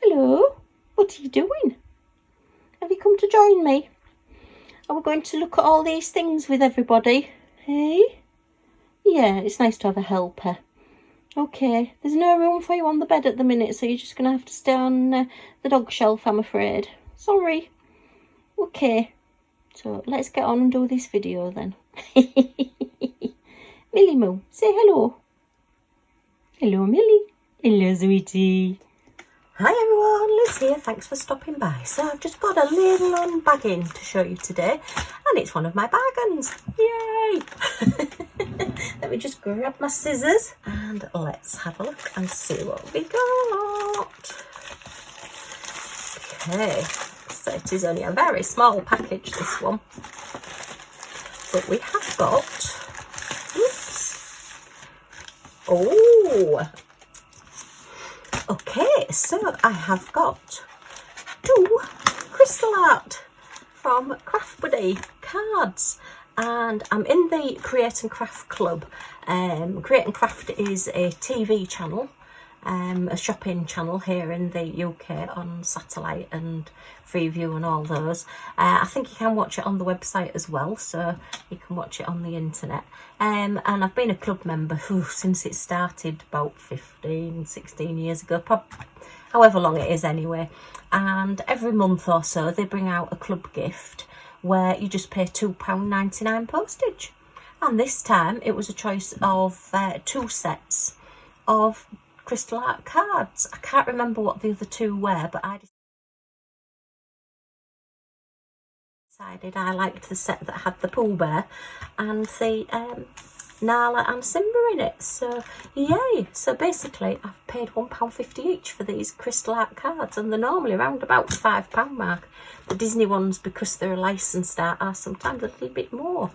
Hello, what are you doing? Have you come to join me? Are we going to look at all these things with everybody? Hey? Yeah, it's nice to have a helper. Okay, there's no room for you on the bed at the minute, so you're just going to have to stay on the dog shelf, I'm afraid. Sorry. Okay, so let's get on and do this video then. Millie Moo, say hello. Hello, Millie. Hello, sweetie. Hi everyone, Liz here, thanks for stopping by. So I've just got a little unbagging to show you today, and it's one of my bargains. Yay! Let me just grab my scissors and let's have a look and see what we got. Okay, so it is only a very small package, this one. But we have got, oops. Oh! Okay, so I have got 2 crystal art from Craft Buddy cards, and I'm in the Create and Craft Club. Create and Craft is a TV channel, a shopping channel here in the UK on satellite and Freeview and all those. I think you can watch it on the website as well, so you can watch it on the internet. And I've been a club member since it started about 16 years ago, however long it is anyway. And every month or so they bring out a club gift where you just pay £2.99 postage. And this time it was a choice of 2 sets of crystal art cards. I can't remember what the other 2 were, but I decided I liked the set that had the Pooh Bear and the Nala and Simba in it. So yay! So basically I've paid £1.50 each for these crystal art cards, and they're normally around about the £5 mark. The Disney ones, because they're a licensed art, are sometimes a little bit more.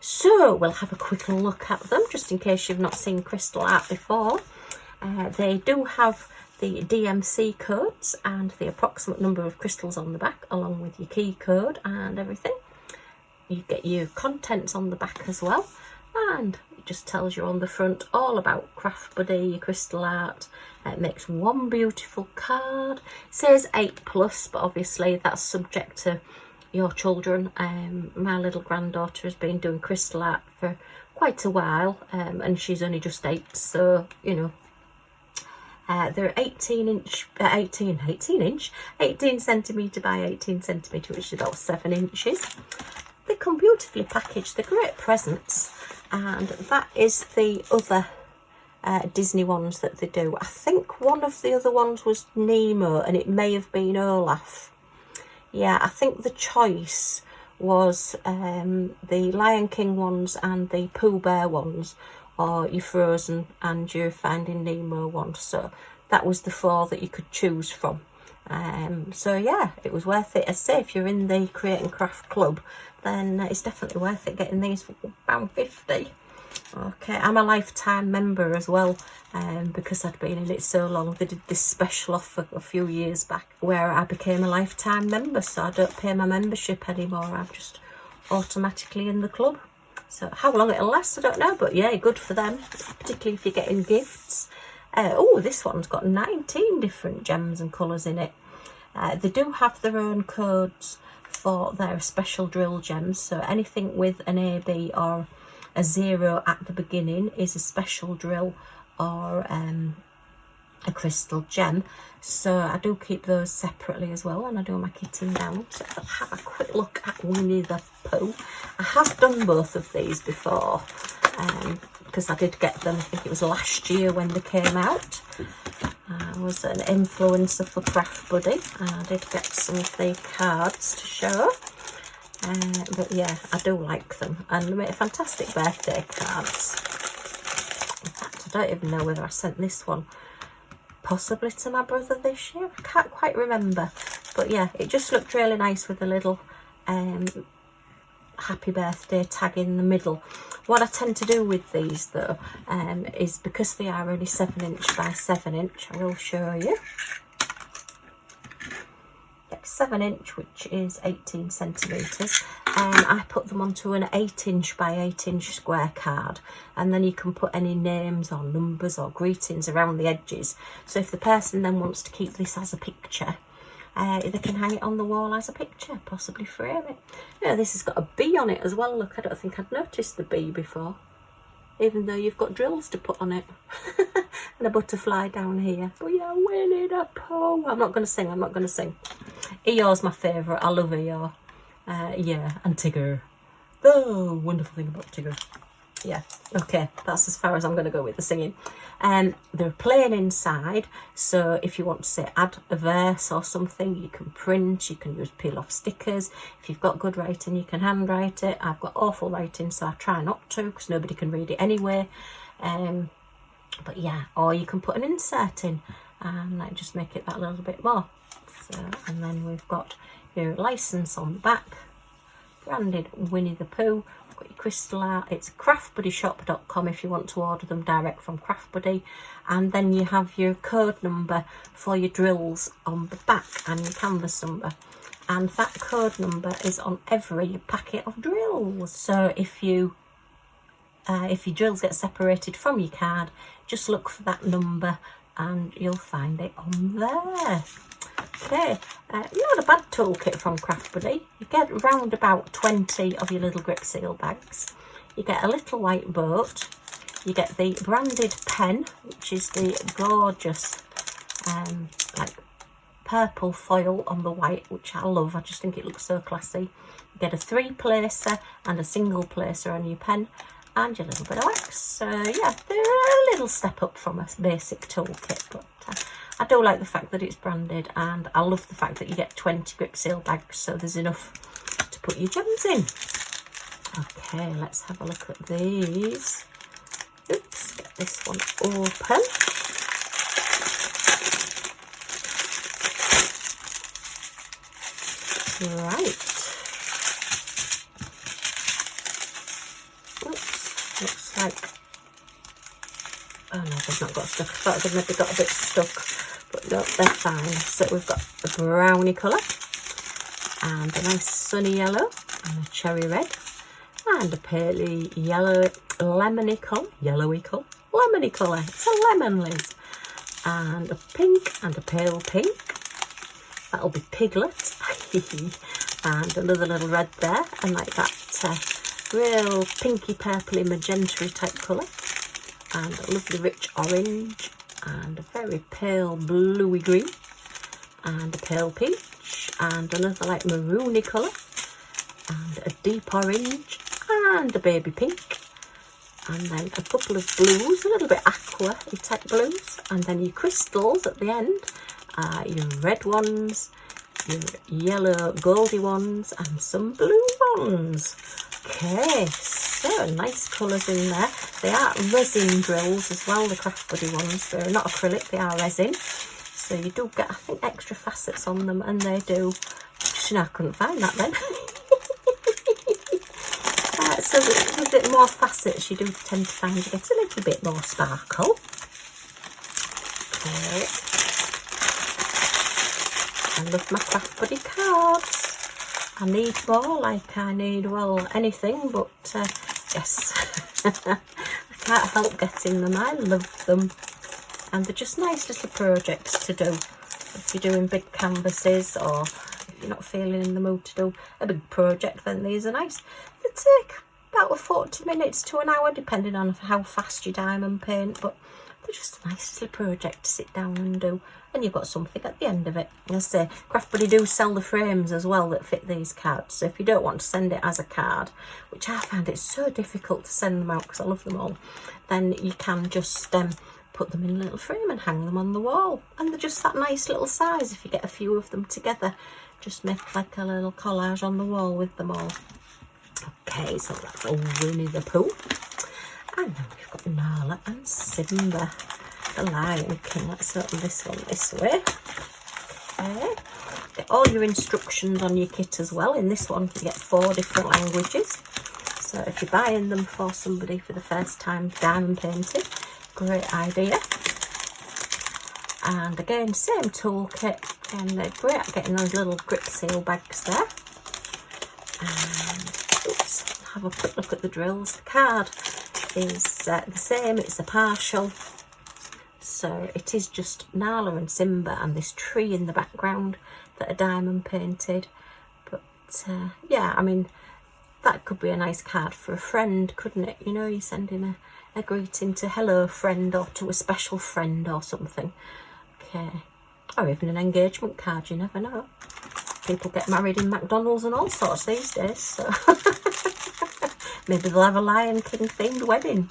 So we'll have a quick look at them just in case you've not seen crystal art before. They do have the DMC codes and the approximate number of crystals on the back, along with your key code and everything. You get your contents on the back as well, and it just tells you on the front all about Craft Buddy, your crystal art. It makes one beautiful card. It says 8+, but obviously that's subject to your children. My little granddaughter has been doing crystal art for quite a while, and she's only just 8, so you know. They're 18 centimetre by 18 centimetre, which is about 7 inches. They come beautifully packaged. They're great presents, and that is the other Disney ones that they do. I think one of the other ones was Nemo, and it may have been Olaf. Yeah, I think the choice was the Lion King ones and the Pooh Bear ones, or your Frozen and your Finding Nemo ones. So that was the 4 that you could choose from. So yeah, it was worth it. As I say, if you're in the Create and Craft Club, then it's definitely worth it getting these for £1.50. Okay, I'm a lifetime member as well, because I'd been in it so long. They did this special offer a few years back where I became a lifetime member, so I don't pay my membership anymore. I'm just automatically in the club. So how long it'll last, I don't know, but yeah, good for them, particularly if you're getting gifts. Oh, this one's got 19 different gems and colours in it. They do have their own codes for their special drill gems, so anything with an AB or a 0 at the beginning is a special drill or a crystal gem. So I do keep those separately as well, and I do my kitting down. So I'll have a quick look at Winnie the Pooh. I have done both of these before, because I did get them, I think it was last year when they came out. I was an influencer for Craft Buddy, and I did get some of the cards to show. But yeah, I do like them, and they make fantastic birthday cards. In fact, I don't even know whether I sent this one possibly to my brother this year. I can't quite remember, but yeah, it just looked really nice with a little happy birthday tag in the middle. What I tend to do with these though, is because they are only 7 inch by 7 inch, I will show you. 7 inch, which is 18 centimetres. I put them onto an 8" by 8" square card, and then you can put any names or numbers or greetings around the edges. So if the person then wants to keep this as a picture, they can hang it on the wall as a picture, possibly frame it. Yeah, this has got a bee on it as well. Look, I don't think I'd noticed the bee before, even though you've got drills to put on it. And a butterfly down here. But yeah, Winnie the Pooh. I'm not going to sing, I'm not going to sing. Eeyore's my favourite, I love Eeyore. Yeah, and Tigger. The wonderful thing about Tigger. Yeah, okay, that's as far as I'm going to go with the singing. They're plain inside, so if you want to say add a verse or something, you can print, you can use peel off stickers. If you've got good writing, you can handwrite it. I've got awful writing, so I try not to, because nobody can read it anyway. But yeah, or you can put an insert in and like just make it that little bit more. So, and then we've got your license on the back, branded Winnie the Pooh. I've got your crystal art. It's craftbuddyshop.com if you want to order them direct from Craft Buddy. And then you have your code number for your drills on the back and your canvas number. And that code number is on every packet of drills. So if your drills get separated from your card, just look for that number and you'll find it on there. Okay, not a bad toolkit from Craft Buddy. You get round about 20 of your little grip seal bags. You get a little white boat. You get the branded pen, which is the gorgeous like purple foil on the white, which I love. I just think it looks so classy. You get a 3-placer and a single placer on your pen, and your little bit of wax. So yeah, they're a little step up from a basic toolkit, but I do like the fact that it's branded, and I love the fact that you get 20 grip seal bags, so there's enough to put your gems in. Okay, let's have a look at these. Oops, get this one open. Right. Oops, looks like, oh no, they've not got stuck. I thought they'd maybe got a bit stuck, but no, they're fine. So we've got a brownie colour, and a nice sunny yellow, and a cherry red, and a paley yellow, lemony colour, yellowy colour, lemony colour. It's a lemon, Liz. And a pink and a pale pink. That'll be Piglet. And another little red there, and like that real pinky purpley magenta type colour, and a lovely rich orange, and a very pale bluey green, and a pale peach, and another like maroony colour, and a deep orange, and a baby pink, and then a couple of blues, a little bit aqua type blues, and then your crystals at the end, your red ones, your yellow goldy ones, and some blue ones. Okay, so nice colours in there. They are resin drills as well, the Craft Buddy ones. They're not acrylic, they are resin. So you do get, I think, extra facets on them, and they do. Actually, no, I couldn't find that then. So with a bit more facets, you do tend to find you get a little bit more sparkle. Okay. I love my Craft Buddy cards. I need more, like I need, well, anything, but yes. I can't help getting them. I love them. And they're just nice little projects to do. If you're doing big canvases, or if you're not feeling in the mood to do a big project, then these are nice. They take about 40 minutes to an hour, depending on how fast you diamond paint, but they're just a nice little project to sit down and do, and you've got something at the end of it. And as I say, Craft Buddy do sell the frames as well that fit these cards, so if you don't want to send it as a card, which I find it so difficult to send them out because I love them all, then you can just put them in a little frame and hang them on the wall, and they're just that nice little size. If you get a few of them together, just make like a little collage on the wall with them all. Okay, so that's all Winnie the Pooh. And then we've got Nala and Simba, the Lion King. Let's open this one this way. Okay. Get all your instructions on your kit as well. In this one, you get 4 different languages. So if you're buying them for somebody for the first time diamond painting, great idea. And again, same toolkit, and they're great at getting those little grip seal bags there. And, oops, have a quick look at the drills. The card is the same, it's a partial. So it is just Nala and Simba and this tree in the background that are diamond painted. But yeah, I mean, that could be a nice card for a friend, couldn't it? You know, you're sending a greeting to hello friend or to a special friend or something. Okay. Or even an engagement card, you never know. People get married in McDonald's and all sorts these days, so maybe they'll have a Lion King themed wedding.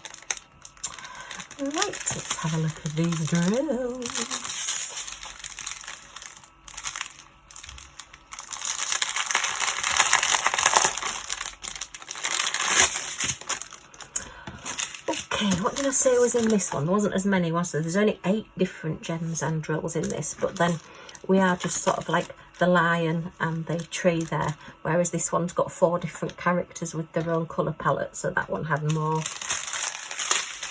Right, let's have a look at these drills. Okay, what did I say was in this one? There wasn't as many, was there? There's only 8 different gems and drills in this, but then we are just sort of like the lion and the tree there, whereas this one's got 4 different characters with their own colour palette, so that one had more.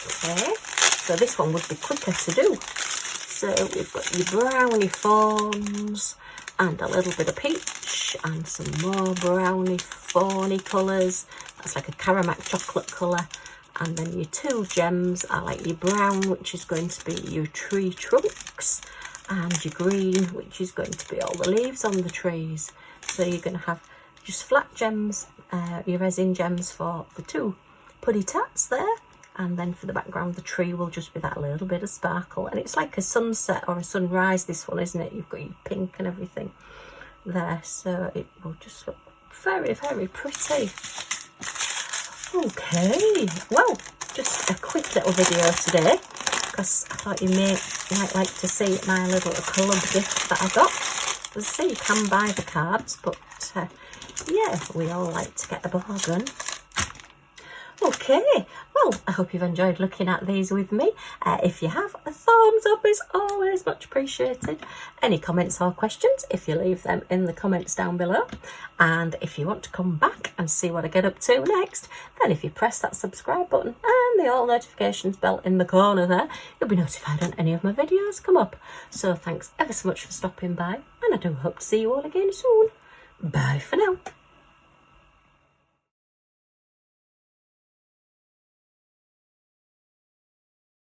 Okay, so this one would be quicker to do. So we've got your brownie fawns and a little bit of peach and some more brownie fawny colours. That's like a caramel chocolate colour. And then your 2 gems are like your brown, which is going to be your tree trunks, and your green, which is going to be all the leaves on the trees. So you're going to have just flat gems, your resin gems for the 2 puddy tats there. And then for the background, the tree will just be that little bit of sparkle. And it's like a sunset or a sunrise, this one, isn't it? You've got your pink and everything there. So it will just look very, very pretty. Okay, well, just a quick little video today, because I thought you might like to see my little club gift that I got. As I say, you can buy the cards, but yeah, we all like to get a bargain. Okay, well, I hope you've enjoyed looking at these with me. If you have, a thumbs up is always much appreciated. Any comments or questions, if you leave them in the comments down below. And if you want to come back and see what I get up to next, then if you press that subscribe button and the all notifications bell in the corner there, you'll be notified when any of my videos come up. So thanks ever so much for stopping by, and I do hope to see you all again soon. Bye for now.